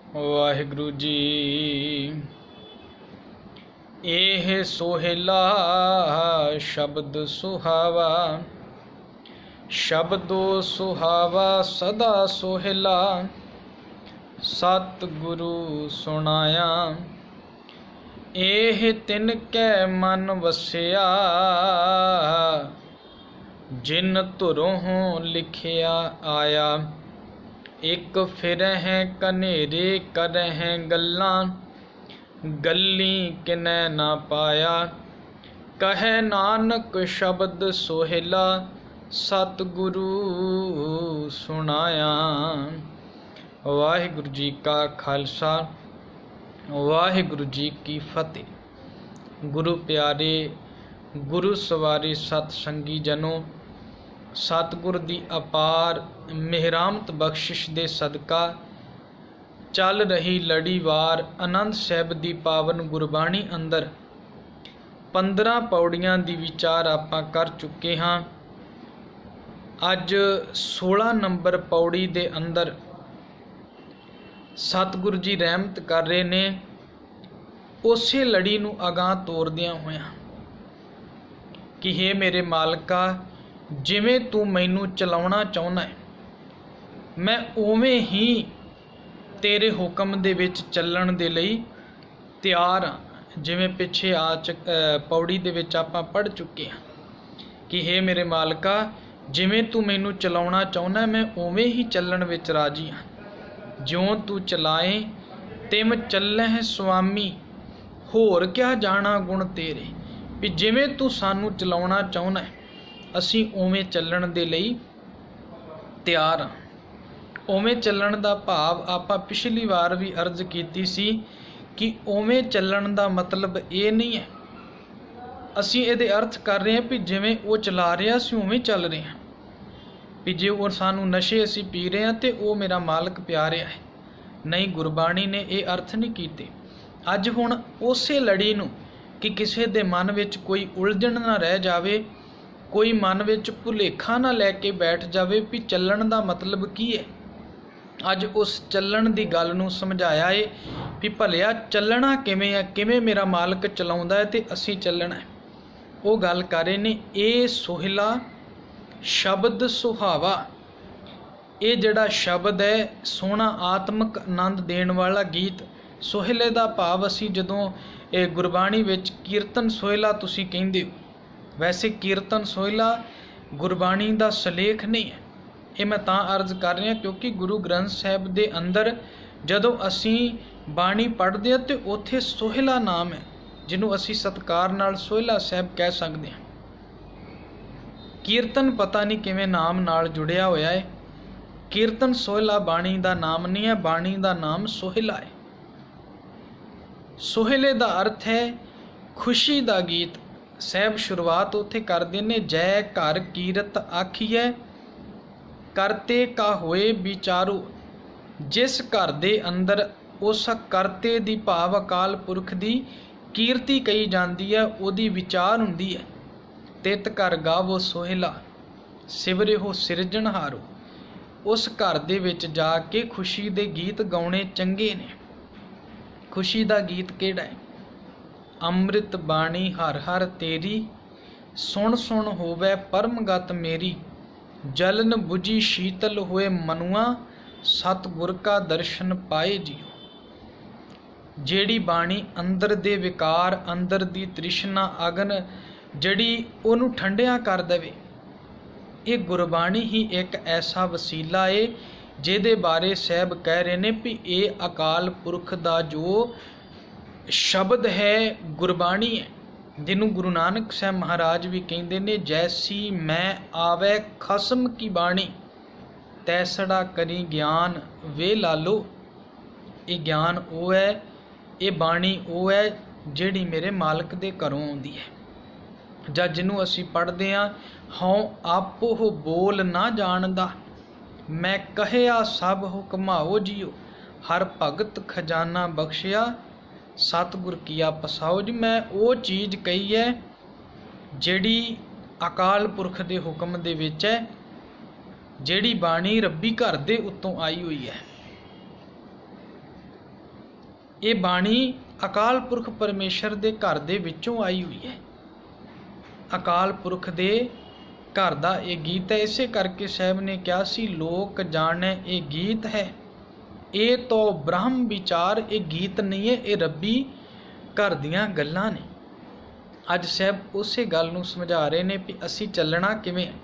ਵਾਹਿਗੁਰੂ ਜੀ। ਇਹ ਸੋਹਿਲਾ ਸ਼ਬਦ ਸੁਹਾਵਾ, ਸ਼ਬਦੋ ਸੁਹਾਵਾ ਸਦਾ ਸੋਹਿਲਾ। ਸਤਿਗੁਰੂ ਸੁਣਾਇਆ ਇਹ ਤਿਨ ਕੈ ਮਨ ਵਸਿਆ, ਜਿਨ ਧੁਰੋਂ ਲਿਖਿਆ ਆਇਆ। ਇੱਕ ਫਿਰਹਿ ਕਨੇਰੇ ਕਰਹਿ ਗੱਲਾਂ, ਗੱਲੀ ਕਿਨੈ ਨਾ ਪਾਇਆ। ਕਹੈ ਨਾਨਕ ਸ਼ਬਦ ਸੋਹਿਲਾ, ਸਤਿਗੁਰੂ ਸੁਣਾਇਆ। ਵਾਹਿਗੁਰੂ ਜੀ ਕਾ ਖਾਲਸਾ, ਵਾਹਿਗੁਰੂ ਜੀ ਕੀ ਫਤਿਹ। ਗੁਰੂ ਪਿਆਰੇ, ਗੁਰੂ ਸਵਾਰੇ ਸਤ ਸੰਗੀ ਜਨੋ, ਸਤਿਗੁਰ ਦੀ ਅਪਾਰ ਮਿਹਰਾਮਤ ਬਖਸ਼ਿਸ਼ ਦੇ ਸਦਕਾ ਚੱਲ ਰਹੀ ਲੜੀਵਾਰ ਆਨੰਦ ਸਾਹਿਬ ਦੀ ਪਾਵਨ ਗੁਰਬਾਣੀ ਅੰਦਰ 15 ਪੌੜੀਆਂ ਦੀ ਵਿਚਾਰ ਆਪਾਂ ਕਰ ਚੁੱਕੇ ਹਾਂ। ਅੱਜ 16 ਨੰਬਰ ਪੌੜੀ ਦੇ ਅੰਦਰ ਸਤਿਗੁਰੂ ਜੀ ਰਹਿਮਤ ਕਰ ਰਹੇ ਨੇ, ਉਸੇ ਲੜੀ ਨੂੰ ਅਗਾਂਹ ਤੋਰਦਿਆਂ ਹੋਇਆਂ ਕਿ ਹੇ ਮੇਰੇ ਮਾਲਕਾ, ਜਿਵੇਂ ਤੂੰ ਮੈਨੂੰ ਚਲਾਉਣਾ ਚਾਹੁੰਦਾ ਹੈ, ਮੈਂ ਉਵੇਂ ਹੀ ਤੇਰੇ ਹੁਕਮ ਦੇ ਵਿੱਚ ਚੱਲਣ ਦੇ ਲਈ ਤਿਆਰ ਹਾਂ। ਜਿਵੇਂ ਪਿੱਛੇ ਪੌੜੀ ਦੇ ਵਿੱਚ ਆਪਾਂ ਪੜ੍ਹ ਚੁੱਕੇ ਹਾਂ ਕਿ ਹੇ ਮੇਰੇ ਮਾਲਕਾ, ਜਿਵੇਂ ਤੂੰ ਮੈਨੂੰ ਚਲਾਉਣਾ ਚਾਹੁੰਦਾ, ਮੈਂ ਉਵੇਂ ਹੀ ਚੱਲਣ ਵਿੱਚ ਰਾਜੀ ਹਾਂ। ਜਿਉਂ ਤੂੰ ਚਲਾਏ ਤਿਮ ਚੱਲਹਿ ਸੁਆਮੀ, ਹੋਰ ਕਿਆ ਜਾਣਾ ਗੁਣ ਤੇਰੇ। ਵੀ ਜਿਵੇਂ ਤੂੰ ਸਾਨੂੰ ਚਲਾਉਣਾ ਚਾਹੁੰਦਾ, ਅਸੀਂ ਉਵੇਂ ਚੱਲਣ ਦੇ ਲਈ ਤਿਆਰ ਹਾਂ। ਉਵੇਂ ਚੱਲਣ ਦਾ ਭਾਵ ਆਪਾਂ ਪਿਛਲੀ ਵਾਰ ਵੀ ਅਰਜ਼ ਕੀਤੀ ਸੀ ਕਿ ਉਵੇਂ ਚੱਲਣ ਦਾ ਮਤਲਬ ਇਹ ਨਹੀਂ ਹੈ, ਅਸੀਂ ਇਹਦੇ ਅਰਥ ਕਰ ਰਹੇ ਹਾਂ ਵੀ ਜਿਵੇਂ ਉਹ ਚਲਾ ਰਿਹਾ ਅਸੀਂ ਉਵੇਂ ਚੱਲ ਰਹੇ ਹਾਂ। ਵੀ ਜੇ ਉਹ ਸਾਨੂੰ ਨਸ਼ੇ ਅਸੀਂ ਪੀ ਰਹੇ ਹਾਂ ਤੇ ਉਹ ਮੇਰਾ ਮਾਲਕ ਪਿਆ ਰਿਹਾ ਹੈ, ਨਹੀਂ, ਗੁਰਬਾਣੀ ਨੇ ਇਹ ਅਰਥ ਨਹੀਂ ਕੀਤੇ। ਅੱਜ ਹੁਣ ਉਸੇ ਲੜੀ ਨੂੰ ਕਿ ਕਿਸੇ ਦੇ ਮਨ ਵਿੱਚ ਕੋਈ ਉਲਝਣ ਨਾ ਰਹਿ ਜਾਵੇ, ਕੋਈ ਮਨ ਵਿੱਚ ਭੁਲੇਖਾ ਨਾ ਲੈ ਕੇ ਬੈਠ ਜਾਵੇ ਵੀ ਚੱਲਣ ਦਾ ਮਤਲਬ ਕੀ ਹੈ। ਅੱਜ ਉਸ ਚੱਲਣ ਦੀ ਗੱਲ ਨੂੰ ਸਮਝਾਇਆ ਏ ਵੀ ਭਲਿਆ ਚੱਲਣਾ ਕਿਵੇਂ ਹੈ, ਕਿਵੇਂ ਮੇਰਾ ਮਾਲਕ ਚਲਾਉਂਦਾ ਹੈ ਤੇ ਅਸੀਂ ਚੱਲਣਾ ਹੈ। ਉਹ ਗੱਲ ਕਰ ਰਹੇ ਨੇ, ਇਹ ਸੋਹਿਲਾ ਸ਼ਬਦ ਸੁਹਾਵਾ। ਇਹ ਜਿਹੜਾ ਸ਼ਬਦ ਹੈ, ਸੋਹਣਾ ਆਤਮਿਕ ਆਨੰਦ ਦੇਣ ਵਾਲਾ ਗੀਤ। ਸੋਹਿਲੇ ਦਾ ਭਾਵ ਅਸੀਂ ਜਦੋਂ ਇਹ ਗੁਰਬਾਣੀ ਵਿੱਚ ਕੀਰਤਨ ਸੋਹਿਲਾ ਤੁਸੀਂ ਕਹਿੰਦੇ ਹੋ, ਵੈਸੇ ਕੀਰਤਨ ਸੋਹਿਲਾ ਗੁਰਬਾਣੀ ਦਾ ਸਲੇਖ ਨਹੀਂ ਹੈ। ਇਹ ਮੈਂ ਤਾਂ ਅਰਜ਼ ਕਰ ਰਿਹਾ ਕਿਉਂਕਿ ਗੁਰੂ ਗ੍ਰੰਥ ਸਾਹਿਬ ਦੇ ਅੰਦਰ ਜਦੋਂ ਅਸੀਂ ਬਾਣੀ ਪੜ੍ਹਦੇ ਹਾਂ ਤੇ ਉੱਥੇ ਸੋਹਿਲਾ ਨਾਮ ਹੈ, ਜਿਹਨੂੰ ਅਸੀਂ ਸਤਿਕਾਰ ਨਾਲ ਸੋਹਿਲਾ ਸਾਹਿਬ ਕਹਿ ਸਕਦੇ ਹਾਂ। ਕੀਰਤਨ ਪਤਾ ਨਹੀਂ ਕਿਵੇਂ ਨਾਮ ਨਾਲ ਜੁੜਿਆ ਹੋਇਆ ਹੈ। ਕੀਰਤਨ ਸੋਹਿਲਾ ਬਾਣੀ ਦਾ ਨਾਮ ਨਹੀਂ ਹੈ, ਬਾਣੀ ਦਾ ਨਾਮ ਸੋਹਿਲਾ ਹੈ। ਸੋਹਿਲੇ ਦਾ ਅਰਥ ਹੈ ਖੁਸ਼ੀ ਦਾ ਗੀਤ। ਸਾਹਿਬ ਸ਼ੁਰੂਆਤ ਉੱਥੇ ਕਰਦੇ ਨੇ, ਜੈ ਘਰ ਕੀਰਤ ਆਖੀਐ, ਕਰਤੇ ਕਾ ਹੋਏ ਵਿਚਾਰੋ। ਜਿਸ ਘਰ ਦੇ ਅੰਦਰ ਉਸ ਕਰਤੇ ਦੀ ਭਾਵ ਅਕਾਲ ਪੁਰਖ ਦੀ ਕੀਰਤੀ ਕਹੀ ਜਾਂਦੀ ਹੈ, ਉਹਦੀ ਵਿਚਾਰ ਹੁੰਦੀ ਹੈ। ਤਿਤ ਘਰ ਗਾਵੋ ਸੋਹਿਲਾ, ਸਿਵਰਿਓ ਸਿਰਜਣਹਾਰੋ। ਉਸ ਘਰ ਦੇ ਵਿੱਚ ਜਾ ਕੇ ਖੁਸ਼ੀ ਦੇ ਗੀਤ ਗਾਉਣੇ ਚੰਗੇ ਨੇ। ਖੁਸ਼ੀ ਦਾ ਗੀਤ ਕਿਹੜਾ ਹੈ? ਅੰਮ੍ਰਿਤ ਬਾਣੀ ਹਰ ਹਰ ਤੇਰੀ, ਸੁਣ ਸੁਣ ਹੋਵੇ ਪਰਮਗਤ ਮੇਰੀ। ਜਲਨ ਬੁਝੀ ਸ਼ੀਤਲ ਹੋਏ ਮਨੁਆ, ਸਤਿਗੁਰ ਕਾ ਦਰਸ਼ਨ ਪਾਏ ਜੀਓ। ਜਿਹੜੀ ਬਾਣੀ ਅੰਦਰ ਦੇ ਵਿਕਾਰ, ਅੰਦਰ ਦੀ ਤ੍ਰਿਸ਼ਨਾ ਅਗਨ ਜਿਹੜੀ ਉਹਨੂੰ ਠੰਡਿਆ ਕਰ ਦੇਵੇ, ਇਹ ਗੁਰਬਾਣੀ ਹੀ ਇੱਕ ਐਸਾ ਵਸੀਲਾ ਏ ਜਿਹਦੇ ਬਾਰੇ ਸਾਹਿਬ ਕਹਿ ਰਹੇ ਨੇ ਵੀ ਇਹ ਅਕਾਲ ਪੁਰਖ ਦਾ ਜੋ ਸ਼ਬਦ ਹੈ, ਗੁਰਬਾਣੀ ਹੈ, ਜਿਹਨੂੰ ਗੁਰੂ ਨਾਨਕ ਸਾਹਿਬ ਮਹਾਰਾਜ ਵੀ ਕਹਿੰਦੇ ਨੇ, ਜੈਸੀ ਮੈਂ ਆਵੈ ਖਸਮ ਕੀ ਬਾਣੀ, ਤੈਸੜਾ ਕਰੀ ਗਿਆਨ ਵੇ ਲਾਲੋ। ਇਹ ਗਿਆਨ ਉਹ ਹੈ, ਇਹ ਬਾਣੀ ਉਹ ਹੈ ਜਿਹੜੀ ਮੇਰੇ ਮਾਲਕ ਦੇ ਘਰੋਂ ਆਉਂਦੀ ਹੈ, ਜਾਂ ਜਿਹਨੂੰ ਅਸੀਂ ਪੜ੍ਹਦੇ ਹਾਂ, ਹਉ ਆਪੋ ਬੋਲ ਨਾ ਜਾਣਦਾ, ਮੈਂ ਕਹਿਆ ਸਭ ਹੁਕਮਾਓ ਜੀਓ। ਹਰ ਭਗਤ ਖਜ਼ਾਨਾ ਬਖਸ਼ਿਆ, ਸਤਿਗੁਰ ਕੀਆ ਪਸਾਓ। ਜੀ ਮੈਂ ਉਹ ਚੀਜ਼ ਕਹੀ ਹੈ ਜਿਹੜੀ ਅਕਾਲ ਪੁਰਖ ਦੇ ਹੁਕਮ ਦੇ ਵਿੱਚ ਹੈ, ਜਿਹੜੀ ਬਾਣੀ ਰੱਬੀ ਘਰ ਦੇ ਉੱਤੋਂ ਆਈ ਹੋਈ ਹੈ। ये बाणी अकाल पुरख परमेश्वर दे घर दे विचों आई हुई है। अकाल पुरख दे घर दा ये गीत है। इसे करके साहब ने कहा सी लोक जाने ये गीत है, ये तो ब्रह्म विचार, ये गीत नहीं है, ये रब्बी घर दियां गल्लां ने। अज साहब उसे गल नूं समझा रहे ने भी असी चलना किवें है।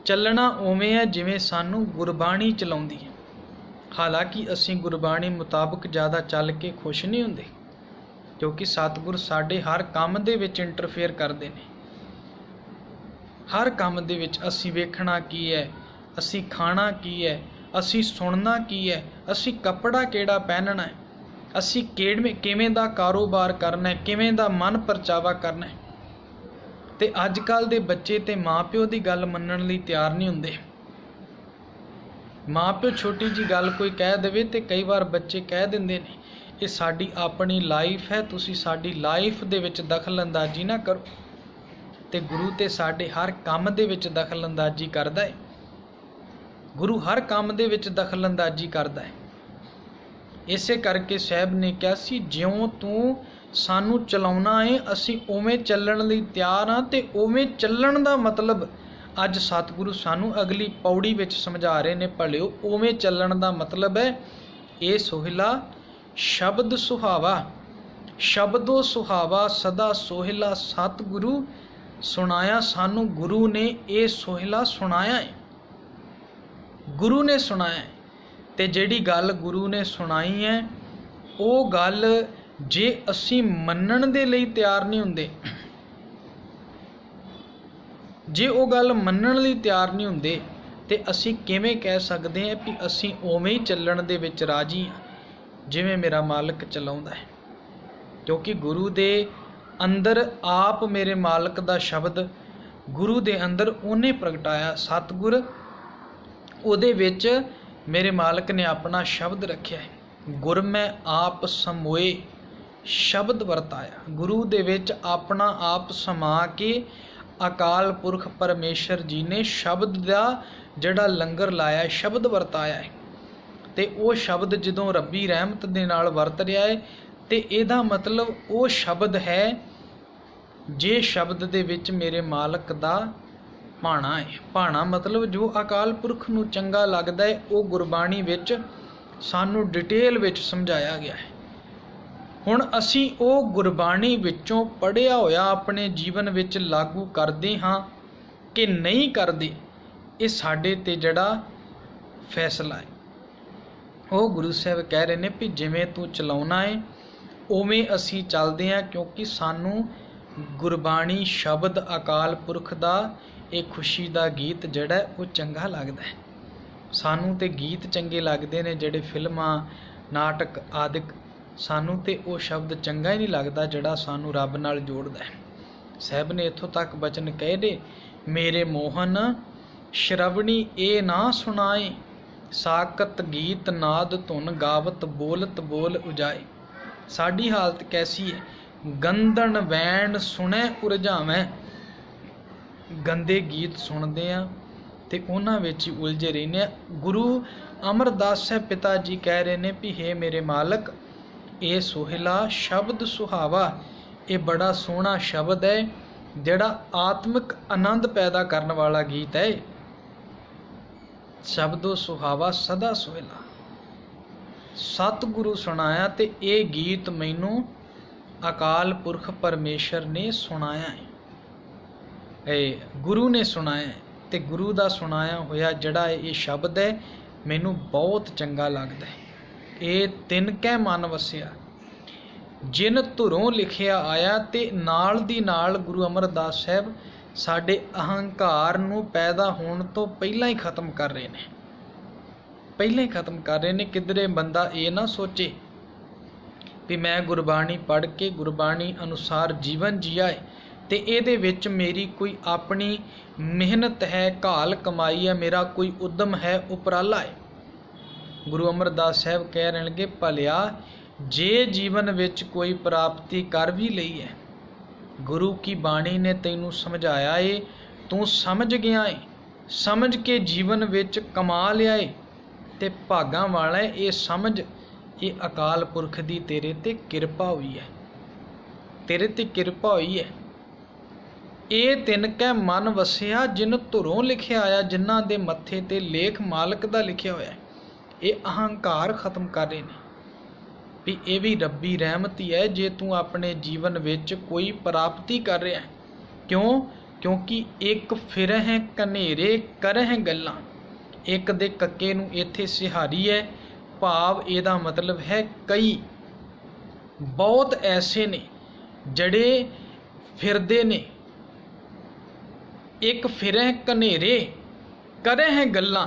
चलना उवें है जिवें सानू गुरबाणी चलाउंदी है। हालांकि असी गुरबाणी मुताबक ज़्यादा चल के खुश नहीं हुंदे, क्योंकि सतगुर साडे हर काम दे विच इंटरफेयर करते हैं। हर काम दे विच असी वेखना की है, असी खाना की है, असी सुनना की है, असी कपड़ा केड़ा पहनना है, असी किवें दा कारोबार करना है, किवें दा मन परचावा करना है। ते अजकल दे बच्चे ते माँ प्यो की गल मनण लई तैयार नहीं हुंदे। माँ प्यो छोटी जी गल कोई कह देवे ते कई बार बच्चे कह दिंदे ने ये साडी अपनी लाइफ है, तुसी साडी लाइफ दे विच दखल अंदाजी ना करो। ते गुरु ते साडे हर काम दे विच दखल अंदाजी करदा है। गुरु हर काम दे विच दखल अंदाजी करदा है। इसे करके साहब ने कहा सी ज्यों तू सानू चलाउना है असी उवें चलण लई तैयार हाँ। ते उवें चलण दा मतलब अज सतगुरु सानू अगली पौड़ी विच समझा रहे ने। भलिओ उवें चलण दा मतलब है ये सोहिला शब्द सुहावा, शब्दो सुहावा सदा सोहिला सतगुरु सुनाया। सानू गुरु ने ये सोहिला सुनाया है, गुरु ने सुनाया है। ते जिहड़ी गल गुरु ने सुनाई है वो गल जे असी मनण दे लई तैयार नहीं हुंदे, जे वो गल मनण लई तैयार नहीं हुंदे ते असी किवें कह सकदे हैं कि असी उवें ही चलण दे विच राजी हाँ जिवें मेरा मालक चलाउंदा है। क्योंकि गुरु दे अंदर आप मेरे मालक दा शब्द गुरु दे अंदर उन्हें प्रगटाया। सतगुर उहदे विच मेरे मालक ने अपना शब्द रखिया है। गुर मैं आप समोए शब्द वरताया। गुरु दे विच अपना आप समा के अकाल पुरख परमेश्वर जी ने शब्द दा जिहड़ा लंगर लाया, शब्द वरताया है। ते वो शब्द जदों रब्बी रहमत दे नाल वरत रहा है ते इहदा मतलब वो शब्द है जे शब्द दे विच मेरे मालक दा भाणा है। भाणा मतलब जो अकाल पुरख नूं चंगा लगदा है वो गुरबाणी विच सानू डिटेल विच समझाया गया है। हुण असी वो गुरबाणी विचों पढ़िया होया अपने जीवन विच लागू करदे हाँ कि नहीं करदे, ये साडे ते जिहड़ा फैसला है। वो गुरु साहब कह रहे ने भी जिवें तू चलाउना है उवें असी चलदे हैं, क्योंकि सानू गुरबाणी शब्द अकाल पुरख दा एक खुशी दा गीत जिहड़ा वो चंगा लगदा है। सानू ते गीत चंगे लगदे ने जिहड़े फिल्मां नाटक आदिक, सानू ते वो शब्द चंगा ही नहीं लगदा जिहड़ा सानू रब नाल जोड़दा है। साहब ने इत्थों तक बचन कहे ने मेरे मोहन श्रवणी ए ना सुनाए, साकत गीत नाद धुन गावत बोलत बोल उजाए। साडी हालत कैसी है, गंदन वैन सुने उरझावें। गंदे गीत सुनते हैं तो उन्हां विच ही उलझे रहने। गुरु अमरदास साहब पिता जी कह रहे हैं भी हे मेरे मालक ये सोहिला शब्द सुहावा, ये बड़ा सोहना शब्द है जिहड़ा आत्मिक आनंद पैदा करने वाला गीत है। शब्दो सुहावा सदा सोहिला सतगुरु सुनाया ते ये गीत मैनू अकाल पुरख परमेश्वर ने सुनाया है, गुरु ने सुनाया है। ते गुरु दा सुनाया होया जिहड़ा ये शब्द है मैनू बहुत चंगा लगदा है। ये तिनकै मन वसिया जिन धुरों लिखिया आया। ते नाल दी नाल गुरु अमरदास साहब साडे अहंकार नूं पैदा होण तो पहलां ही खत्म कर रहे ने, पहले ही खत्म कर रहे ने। किधरे बंदा ये ना सोचे भी मैं गुरबाणी पढ़ के गुरबाणी अनुसार जीवन जिया है ते इहदे विच मेरी कोई अपनी मेहनत है, घाल कमाई है, मेरा कोई उद्यम है, उपराला है। गुरु अमरदास साहब कह रहे लगे भलिया जे जीवन विच कोई प्राप्ति कर भी लई है, गुरु की बाणी ने तैनू समझाया है, तू समझ गया है, समझ के जीवन विच कमा लिया है ते भागां वाला है। ये समझ ये अकाल पुरख दी तेरे ते किरपा हुई है, तेरे ते किरपा हुई है। ये तिनकै मन वसिया जिन धुरों लिखिया आया, जिन्हां दे मत्थे ते लेख मालक दा लिखिया होया। ये अहंकार खत्म कर रहे ने भी ये भी रब्बी रहमत ही है जे तू अपने जीवन विच कोई प्राप्ति कर रहा है। क्यों? क्योंकि एक फिरह कनेरे करह गल्लां, एक दे कक्के नूं इत्थे सिहारी है, भाव इहदा मतलब है कई बहुत ऐसे ने जड़े फिरदे ने। एक फिरह कनेरे करह गल्लां,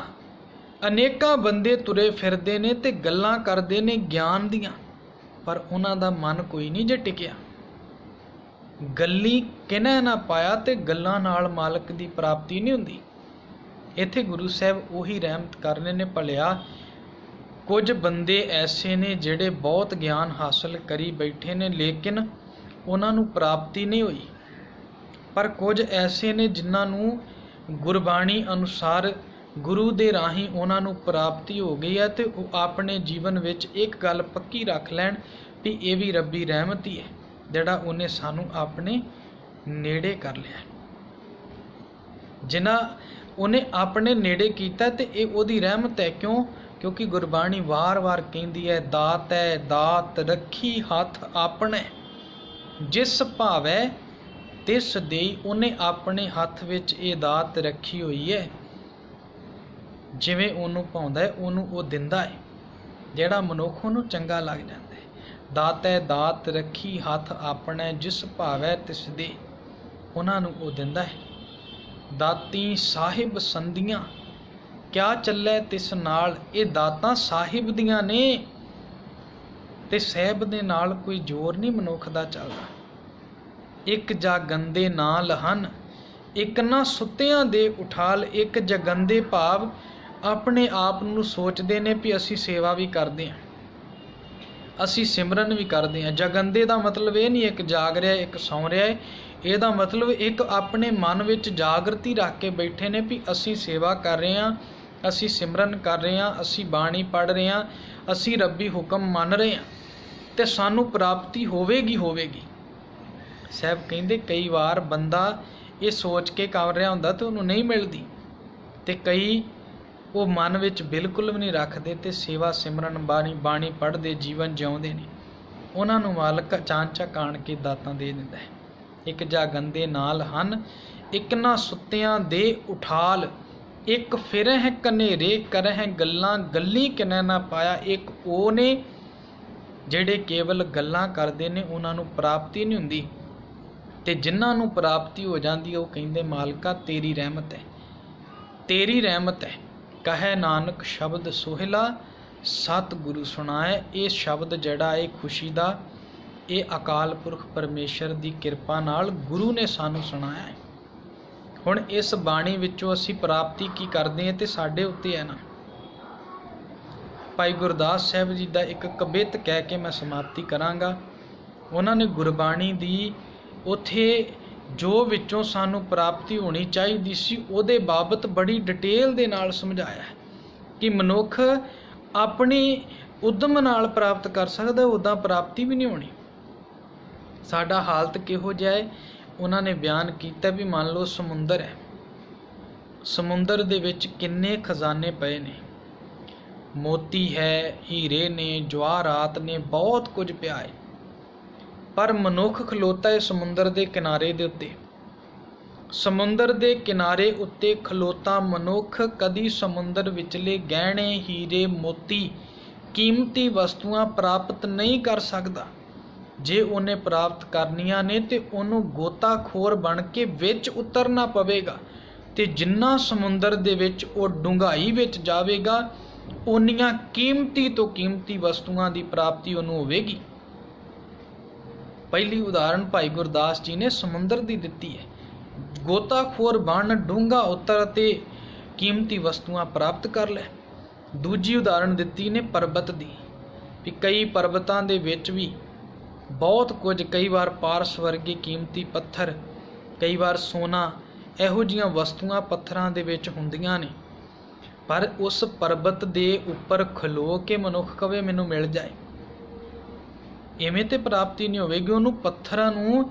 अनेकां बंदे तुरे फिरदे ने ते गल्लां करदे ने ज्ञान दियां, पर उन्हां दा मन कोई नहीं जे टिकिया। गल्ली किन्ह ना पाया ते गल्लां नाल मालक दी प्राप्ति नहीं हुंदी। इत्थे गुरु साहब उही रहमत करने ने भलिया। कुछ बंदे ऐसे ने जिहड़े बहुत ज्ञान हासिल करी बैठे ने लेकिन उन्हां नूं प्राप्ति नहीं हुई, पर कुछ ऐसे ने जिन्हां नूं गुरबाणी अनुसार गुरु दे राही उन्हां नूं प्राप्ति हो गई है ते वो अपने जीवन विच एक गल पक्की रख लैण भी ये भी रब्बी रहमत ही है जिहड़ा उन्हें सानू अपने नेड़े कर लिया। जिन्हां उन्हें अपने नेड़े कीता ते ये ओदी रहमत है। क्यों? क्योंकि गुरबाणी वार वार कहती है, दात है दात रखी हाथ आपने, जिस भावै तिस देई। उन्हें अपने हथ विच ये दात रखी हुई है, जिवें ओनू पाउंदा है ओनू वो दिंदा है, जिहड़ा मनुख ओनू चंगा लग जाता है। दात है दात रखी हथ आपने, जिस भावै तिस दे, उन्हां नू वो दिंदा है। दाती साहिब संदियां क्या चलै तिस नाल, ये दातां साहिब दियां ने ते साहिब दे नाल कोई जोर नहीं मनुख दा चलदा। एक जा गंदे ना लहन, एक ना सुत्तियां दे उठाल। एक जगंदे भाव अपने आप नू सोचते ने भी असी सेवा भी करते हैं, असी सिमरन भी करते हैं। जगंदे का मतलब ये नहीं एक जाग रहा एक सौ रहा है, ਇਹਦਾ मतलब एक अपने मन विच जागृति रख के बैठे ने भी असी सेवा कर रहे हैं, असी सिमरन कर रहे हैं, असी बाणी पढ़ रहे हैं, असी रब्बी हुक्म मन रहे हैं तो सानू प्राप्ति होवेगी होवेगी। साहब कहते कई बार बंदा ये सोच के कर रहा होंदा तो उन्होंने नहीं मिलती, तो कई वो मन विच बिल्कुल भी नहीं रखते तो सेवा सिमरन बाणी पढ़ते जीवन जिउंदे ने, उन्होंने मालक अचानचक आण के दातां दे दिंदा है। एक जा गंदे नाल हन, एक ना सुत्तियां दे उठाल, एक फिरह कनेरे करह गल्लां, गल्ली किने ना पाया। एक वो ने ਜਿਹੜੇ केवल गल्लां करते हैं उन्होंने प्राप्ति नहीं हुंदी, ते जिन्हां नूं प्राप्ति हो जाती है वो कहिंदे मालका तेरी रहमत है, तेरी रहमत है। कहे नानक शब्द सोहिला सतगुरु सुनाए। ये शब्द जड़ा है खुशी का, ये अकाल पुरख परमेश्वर की किरपा नाल गुरु ने सानू सुनाया है। हुण इस बाणी विचों असी प्राप्ति की करते हैं तो साडे उत्ते है ना। भाई गुरदास साहब जी का एक कबित कह के मैं समाप्ति करांगा। उन्होंने गुरबाणी दी उथे जो विचों सानू प्राप्ति होनी चाहिए सी उहदे बाबत बड़ी डिटेल दे नाल समझाया है कि मनुख अपनी उद्यम नाल प्राप्त कर सकदा, उदां प्राप्ति भी नहीं होनी। साडा हालत किहो जिहा है उन्होंने बयान किया भी मान लो समुंदर है, समुंदर दे विच किन्ने खजाने पे ने, मोती है, हीरे ने, जवाहरात ने, बहुत कुछ पिया है, पर मनुख खलोता है समुंदर दे किनारे दे उत्ते। समुंदर दे किनारे उत्ते खलोता मनुख कदी समुंदर विचले गहने, हीरे, मोती, कीमती वस्तुआं प्राप्त नहीं कर सकदा। जे उन्हें प्राप्त करनियां ने तो उन्होंने गोताखोर बन के विच उतरना पवेगा, ते जिन्ना समुंदर दे विच वो डूंघाई विच जावेगा उन्नियां कीमती तो कीमती वस्तुआं की प्राप्ति उन्होंने होवेगी। पहली उदाहरण भाई गुरदास जी ने समुंदर की दिती है, गोताखोर बन डूंघा उतर ते कीमती वस्तुआं प्राप्त कर लै। दूजी उदाहरण दिती ने परबत की, भी कई परबतां दे विच भी बहुत कुछ, कई बार पारस वर्गे कीमती पत्थर, कई बार सोना, इहो जिहियां वस्तुआं पत्थरां दे विच हुंदियां ने, पर उस पर्बत दे उपर खलो के मनुख कवे मैनू मिल जाए, इवें ते प्राप्ति नहीं होवेगी। उन्होंने पत्थरां नूं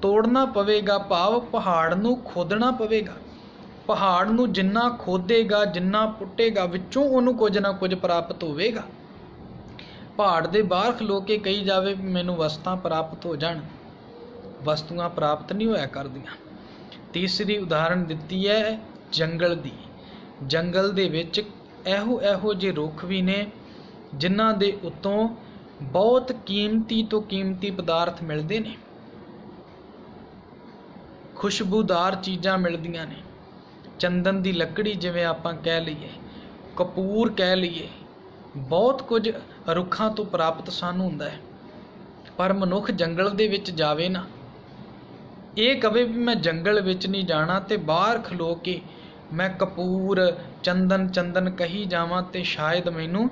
तोड़ना पवेगा, भाव पहाड़ नूं खोदना पवेगा। पहाड़ नूं जिन्ना खोदेगा, जिन्ना पुट्टेगा, विचों उन्होंने कुछ ना कुछ प्राप्त होवेगा। पहाड़ दे बाहर खलो के कही जावे मैनू वस्तां प्राप्त हो जाण, वस्तुआं प्राप्त नहीं होया करदियां। तीसरी उदाहरण दित्ती है जंगल दी। जंगल दे विच एहो जे रुख भी ने जिन्हां दे उत्तों बहुत कीमती तो कीमती पदार्थ मिलते ने, खुशबूदार चीज़ां मिलदियां ने। चंदन दी लकड़ी जिवें आपां कह लईए, कपूर कह लईए, बहुत कुछ रुखां तो प्राप्त सानूं हुंदा है। पर मनुख जंगल दे विच जावे ना, ये कवे भी मैं जंगल विच नहीं जाना ते बाहर खलो के मैं कपूर चंदन कही जावां ते शायद मैनू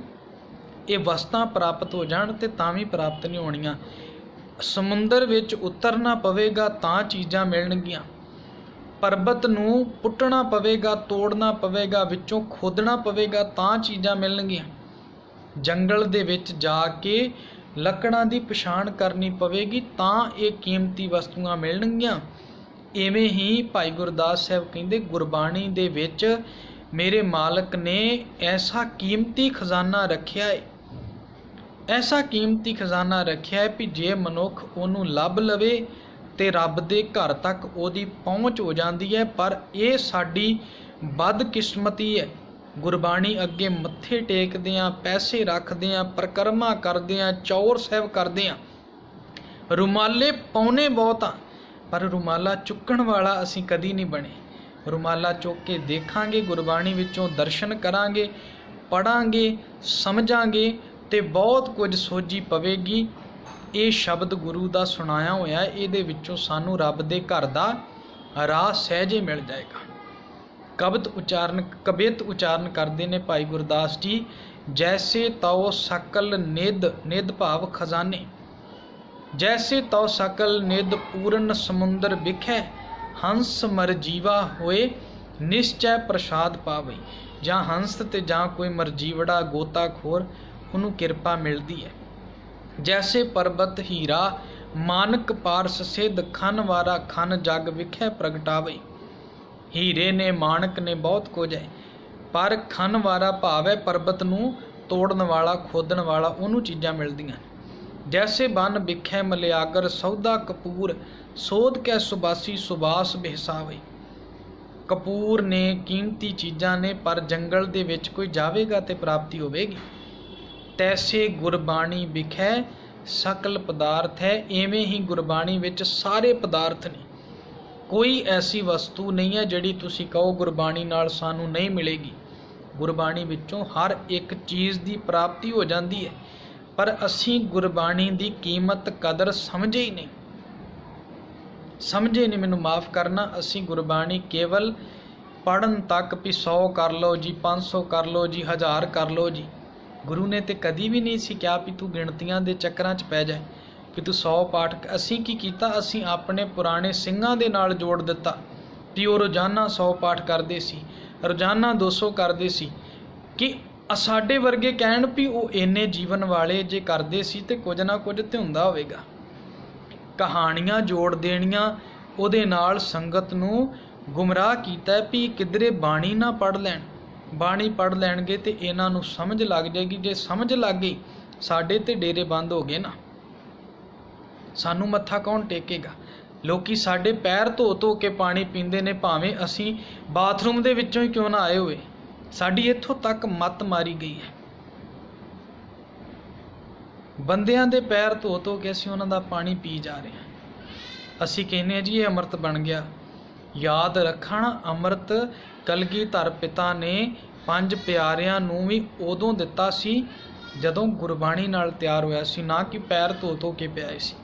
ये वस्तां प्राप्त हो जाण ते तां भी प्राप्त नहीं होणीआं। समुंदर विच उतरना पवेगा तां चीज़ां मिलणगीआं, पर्बत नूं पुट्टना पवेगा, तोड़ना पवेगा, विचों खोदना पवेगा तां चीज़ां मिलणगीआं। जंगल दे विच जा के लकड़ां दी पछाण करनी पवेगी तां ये कीमती वस्तुआं मिलणगीआं। इवें ही भाई गुरदास साहब कहंदे गुरबाणी दे विच मेरे मालक ने ऐसा कीमती खजाना रखिया है, ऐसा कीमती खजाना रखिया है भी जे मनुख उहनूं लभ लवे ते रब दे घर तक उहदी पहुँच हो जाती है। पर यह साडी बदकिस्मती है। गुरबाणी अगे मत्थे टेकदियां, पैसे रखदियां, परिक्रमा करदियां, चौर साहब करदियां, रुमाले पाउने बहुत आ पर रुमाला चुक्कण वाला असीं कदी नहीं बने। रुमाला चुक के देखांगे, गुरबाणी विचों दर्शन करांगे, पढ़ांगे, समझांगे ते बहुत कुछ सोझी पवेगी। ये शब्द गुरु दा सुनाया होया, इहदे विचों सानू रब दे घर दा राह सहजे मिल जाएगा। कबित उचारण करते ने भाई गुरदास जी, जैसे तौ सकल निध भाव खजाने, जैसे तौ सकल निध पूर्ण समुंदर बिखै, हंस मरजीवा होए निश्चय प्रसाद पावे। जां हंस ते जां कोई मरजीवड़ा गोताखोर उन्होंने किरपा मिलती है। जैसे पर्बत हीरा मानक पारस सिद्ध, खन वारा खन जग विखै प्रगटावे। हीरे ने मानक ने बहुत कुछ है, पर खन वारा भाव है पर्बत नूं तोड़न वाला, खोदन वाला, उन्होंने चीज़ां मिलदियां। जैसे बन बिखै मलियागर सौदा कपूर, सोध कै सुबासी सुबास बिहसावे। कपूर ने कीमती चीज़ां ने, पर जंगल दे विच कोई जावेगा ते प्राप्ति होवेगी। तैसे गुरबाणी बिखै सकल पदार्थ है, इवें ही गुरबाणी विच सारे पदार्थ ने। कोई ऐसी वस्तु नहीं है जिहड़ी तुसीं कहो गुरबाणी नाल सानू नहीं मिलेगी। गुरबाणी विचों हर एक चीज़ की प्राप्ति हो जाती है, पर असीं गुरबाणी की कीमत कदर समझे ही नहीं, समझे नहीं। मैनू माफ़ करना, असीं गुरबाणी केवल पढ़न तक भी 100 कर लो जी, 500 कर लो जी, 1000 कर लो जी। गुरु ने तो कदी भी नहीं सी कहा भी तू गिणतियां दे चक्करां च पै जाए कि तू 100 पाठ। असीं की कीता, असीं अपने पुराने ਸਿੰਘਾਂ ਦੇ ਨਾਲ जोड़ दिता भी वो रोज़ाना 100 पाठ करते सी, रोज़ाना 200 करते सी, कि साडे वर्गे कहण भी वो इन्ने जीवन वाले जे करते सी ते कुछ ना कुछ तो हुंदा होवेगा। कहानियां जोड़ देनियां उहदे नाल संगत नूं गुमराह कीता भी किधरे बाणी ना पढ़ लैण। बाणी पढ़ लैणगे तो इन्हां नूं समझ लग जाएगी। जे समझ लग गई साडे ते डेरे बंद हो गए ना, सानू मत्था कौन टेकेगा। लोकी साडे पैर धो के पानी पींदे ने, भावें असीं बाथरूम दे विचों ही क्यों ना आए हुए। साडी इत्थों तक मत मारी गई है। बंदियां दे पैर धो के असीं उन्हां दा पानी पी जा रहे हैं। असीं कहने जी ये अमृत बन गया। याद रखण, अमृत कलगीधर पिता ने 5 प्यारियां नूं भी उदों दिता सी जदों गुरबाणी नाल तैयार होया सी, ना कि पैर धो के पियाए सी।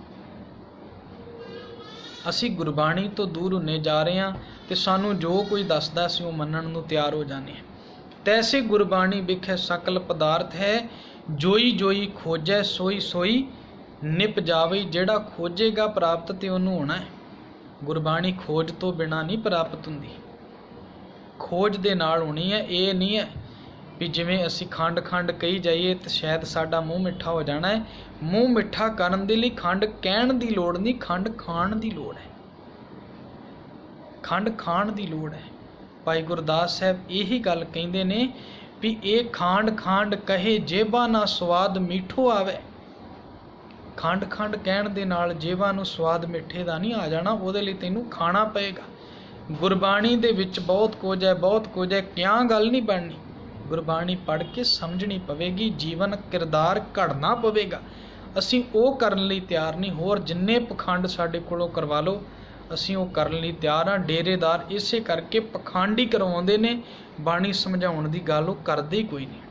असीं गुरबाणी तो दूर होने जा रहे हैं तो सानू जो कोई दसदा सी वो मनण नूं तैयार हो जाने। तैसे गुरबाणी बिखै सकल पदार्थ है, जोई जोई खोजै सोई सोई निप जावे। जिहड़ा खोजेगा प्राप्त ते उहनूं होना है। गुरबाणी खोज तो बिना नहीं प्राप्त हुंदी, खोज दे नाल होनी है। ये नहीं है भी जिवें असी खंड खंड कही जाइए तो शायद साडा मूँह मिठा हो जाना है। मूँह मिठा करन दे लई खंड कहण दी लोड़ नहीं, खंड खाण दी लोड़ है। खंड खाण दी लोड़ है। भाई गुरदास साहब यही गल कहिंदे ने भी ये खांड खांड कहे जेबा ना स्वाद मीठो आवे। खंड खंड कहण दे नाल जेबा नूं स्वाद मिठे दा नहीं आ जाना, ਉਹਦੇ ਲਈ ਤੈਨੂੰ खाना पएगा। गुरबाणी दे विच बहुत कुछ है, बहुत कुछ है, क्या गल नहीं बननी। गुरबाणी पढ़ के समझनी पवेगी, जीवन किरदार घड़ना पवेगा। असीं ਉਹ ਕਰਨ ਲਈ ਤਿਆਰ नहीं, होर जिन्ने पखंड साडे कोलों करवा लो ਅਸੀਂ ਉਹ ਕਰਨ ਲਈ ਤਿਆਰ ਹਾਂ। ਡੇਰੇਦਾਰ ਇਸੇ ਕਰਕੇ ਪਖੰਡੀ ਕਰਵਾਉਂਦੇ ਨੇ, ਬਾਣੀ ਸਮਝਾਉਣ ਦੀ ਗੱਲ ਉਹ ਕਰਦੇ ਹੀ ਕੋਈ ਨਹੀਂ।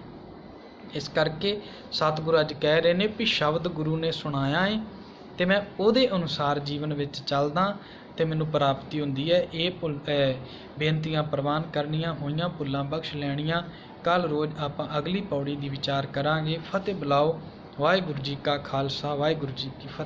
ਇਸ ਕਰਕੇ ਸਤਿਗੁਰੂ ਅੱਜ ਕਹਿ ਰਹੇ ਨੇ ਵੀ ਸ਼ਬਦ ਗੁਰੂ ਨੇ ਸੁਣਾਇਆ ਹੈ ਤੇ ਮੈਂ ਉਹਦੇ ਅਨੁਸਾਰ ਜੀਵਨ ਵਿੱਚ ਚੱਲਦਾ ਤੇ ਮੈਨੂੰ ਪ੍ਰਾਪਤੀ ਹੁੰਦੀ ਹੈ। ਇਹ ਬੇਨਤੀਆਂ ਪ੍ਰਵਾਨ ਕਰਨੀਆਂ ਹੋਈਆਂ, ਭੁੱਲਾਂ ਬਖਸ਼ ਲੈਣੀਆਂ। ਕੱਲ ਰੋਜ਼ ਆਪਾਂ ਅਗਲੀ ਪੌੜੀ ਦੀ ਵਿਚਾਰ ਕਰਾਂਗੇ। ਫਤਿਹ ਬੁਲਾਓ। ਵਾਹਿਗੁਰੂ ਜੀ ਕਾ ਖਾਲਸਾ, ਵਾਹਿਗੁਰੂ ਜੀ ਕੀ ਫਤਿਹ।